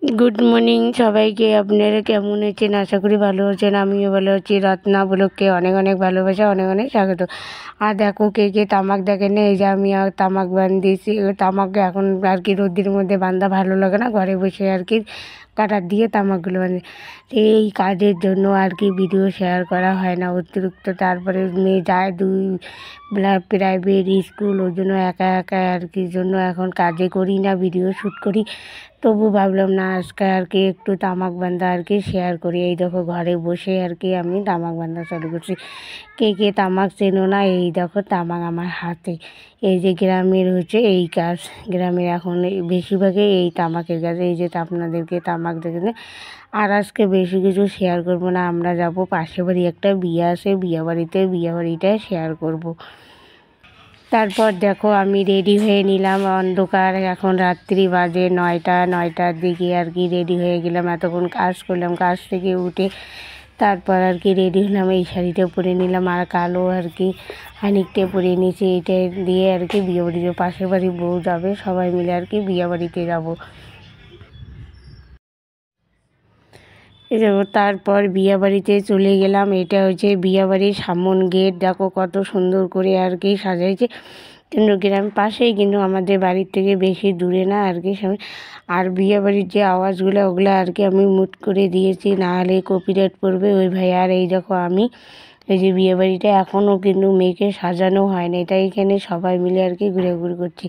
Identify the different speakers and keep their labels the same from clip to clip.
Speaker 1: Good morning সবাইকে। আপনারা কেমন আছেন? আশা করি ভালো আছেন। আমিও ভালো আছি। রত্না ব্লগকে অনেক অনেক ভালোবাসা, অনেক অনেক স্বাগত। আর দেখো কে কে তামাক দেখেন, এই যে আমি আর তামাক বান্ধিয়েছি। তামাক এখন আর কি রোদ্রের মধ্যে বান্ধা ভালো লাগে না, ঘরে বসে আর কি কাটার দিয়ে তামাকগুলো বান্ধে। এই কাজের জন্য আর কি ভিডিও শেয়ার করা হয় না অতিরিক্ত। তারপরে মেয়ে যায় প্রাইভেট স্কুল, ওই জন্য একা একা আর কি জন্য এখন কাজে করি না, ভিডিও শ্যুট করি। তবু ভাবলাম না আজকে আর কি একটু তামাক বান্ধা আর কি শেয়ার করি। এই দেখো ঘরে বসে আর কি আমি তামাক বান্ধা চালু করছি। কে কে তামাক চেনো না? এই দেখো তামাক আমার হাতে। এই যে গ্রামের হচ্ছে এই কাজ, গ্রামের এখন বেশিরভাগই এই তামাকের কাজ। এই যে আপনাদেরকে তামাক দেখে। আর আজকে বেশি কিছু শেয়ার করব না, আমরা যাব পাশে বাড়ি একটা বিয়ে আছে, বিয়ে বাড়িটায় শেয়ার করব। তারপর দেখো আমি রেডি হয়ে নিলাম। অন্ধকার, এখন রাত্রি বাজে 9টার দিকে আর কি রেডি হয়ে গেলাম। এতক্ষণ কাজ করলাম, কাজ থেকে উঠে তারপর আর কি রেডি হলাম। এই শাড়িটা পরে নিলাম আর কালো আর কি হানিকটা পরে নিয়েছি। এইটা দিয়ে আর কি বিয়ে বাড়িতে, পাশের বাড়ি বউ যাবে, সবাই মিলে আর কি বিয়ে বাড়িতে যাবো। তারপর বিয়েবাড়িতে চলে গেলাম। এটা হচ্ছে বিয়েবাড়ির সামন গেট, দেখো কত সুন্দর করে আর কি সাজাইছে। কিন্তু গ্রাম পাশেই, কিন্তু আমাদের বাড়ির থেকে বেশি দূরে না আর কি। আর বিয়েবাড়ির যে আওয়াজগুলো ওগুলো আর কি আমি মুট করে দিয়েছি, না হলে কপিরাইট পড়বে ওই ভাই। আর এই দেখো আমি এই যে বিয়েবাড়িটা এখনও কিন্তু মেয়েকে সাজানো হয় না, এটা এখানে সবাই মিলে আর কি ঘুরে করছি।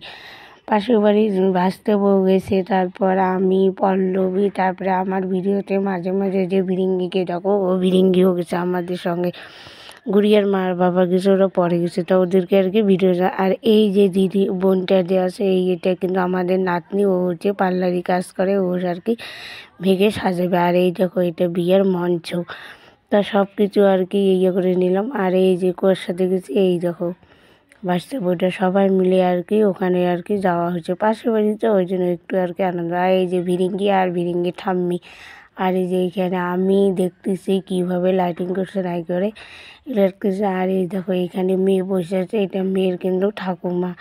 Speaker 1: পাশের বাড়ির ভাসতে বউ গেছে, তারপর আমি, পল্লবী, তারপরে আমার ভিডিওতে মাঝে মাঝে যে বিরিঙ্গিকে দেখো, ও বিরিঙ্গিও গেছে আমাদের সঙ্গে। গুড়িয়ার মার বাবা গেছে, ওরা পরে গেছে, তো ওদেরকে আর কি ভিডিও। আর এই যে দিদি বোনটা যে আছে, এটা কিন্তু আমাদের নাতনি, ও হচ্ছে পার্লারি কাজ করে, ও আর কি ভেঙে সাজাবে। আর এই দেখো এটা বিয়ের মঞ্চ, তা সব কিছু আর কি ইয়ে করে নিলাম। আর এই যে কোর সাথে গেছি, এই দেখো বাসতে বইটা সবাই মিলে আর কি ওখানে আর কি যাওয়া হচ্ছে পাশের বাড়িতে, ওই জন্য একটু আর কি আনন্দ। আর এই যে ভিরিঙ্গি আর ভিরিঙ্গি ঠাম্মি। আর এই যে এইখানে আমি দেখতেছি কীভাবে লাইটিং করছে নাই করে এটা কিছু। আর এই দেখো এখানে মেয়ে বসে আছে, এটা মেয়ের কিন্তু ঠাকুমা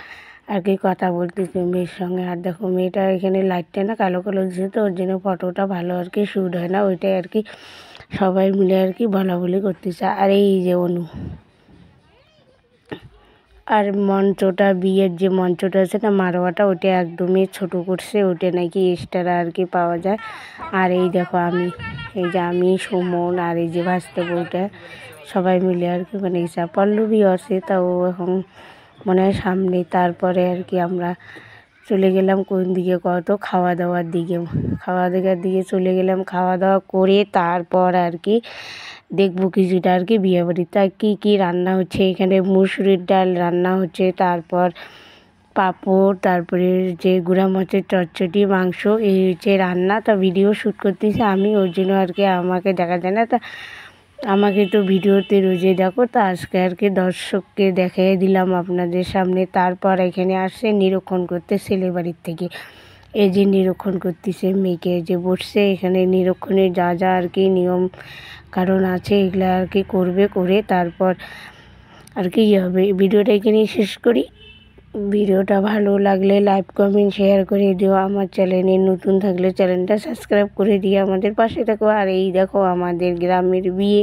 Speaker 1: আর কি কথা বলতেছে মেয়ের সঙ্গে। আর দেখো মেয়েটা এখানে লাইটটা না কালো কালো দিচ্ছে, তো ওর জন্য ফটোটা ভালো আর কি শ্যুট হয় না, ওইটাই আর কি সবাই মিলে আর কি বলাবলি করতেছে। আর এই যে অনু। আর মঞ্চটা, বিয়ের যে মঞ্চটা আছে না, মারোয়াটা, ওটা একদমই ছোট করছে, ওটা নাকি এক্সট্রা আর কি পাওয়া যায়। আর এই দেখো আমি, এই যে আমি, সুমন, আর এই যে ভাসতে বউটা সবাই মিলে আর কি মানে ইচ্ছা। পল্লবী আছে, তাও এখন মনে হয় সামনে। তারপরে আর কি আমরা চলে গেলাম কোন দিকে কত খাওয়া দাওয়ার দিকে চলে গেলাম। খাওয়া দাওয়া করে তারপর আর কি দেখবো কিছুটা আর কি বিয়েবাড়িতে কী কী রান্না হচ্ছে। এখানে মুসুরির ডাল রান্না হচ্ছে, তারপর পাঁপড়, তারপরে যে গুঁড়া মাছের চচ্চড়ি, মাংস, এই হচ্ছে রান্না। তা ভিডিও শ্যুট করতেছি আমি, ওর জন্য আর কি আমাকে দেখা যায় না, তা আমাকে তো ভিডিওতে রোজে দেখো, তা আজকে আর কি দর্শককে দেখিয়ে দিলাম আপনাদের সামনে। তারপর এখানে আসছে নিরীক্ষণ করতে ছেলে বাড়ির থেকে, এই যে নিরীক্ষণ করতেছে মেয়েকে, যে বসছে এখানে নিরীক্ষণের যা যা আর কি নিয়ম কারণ আছে এগুলো আর কি করবে, করে তারপর আর কি হবে। ভিডিওটা এখানেই শেষ করি। ভিডিওটা ভালো লাগলে লাইক, কমেন্ট, শেয়ার করে দিও। আমার চ্যানেলে নতুন থাকলে চ্যানেলটা সাবস্ক্রাইব করে দিয়ে আমাদের পাশে থাকো। আর এই দেখো আমাদের গ্রামের বিয়ে।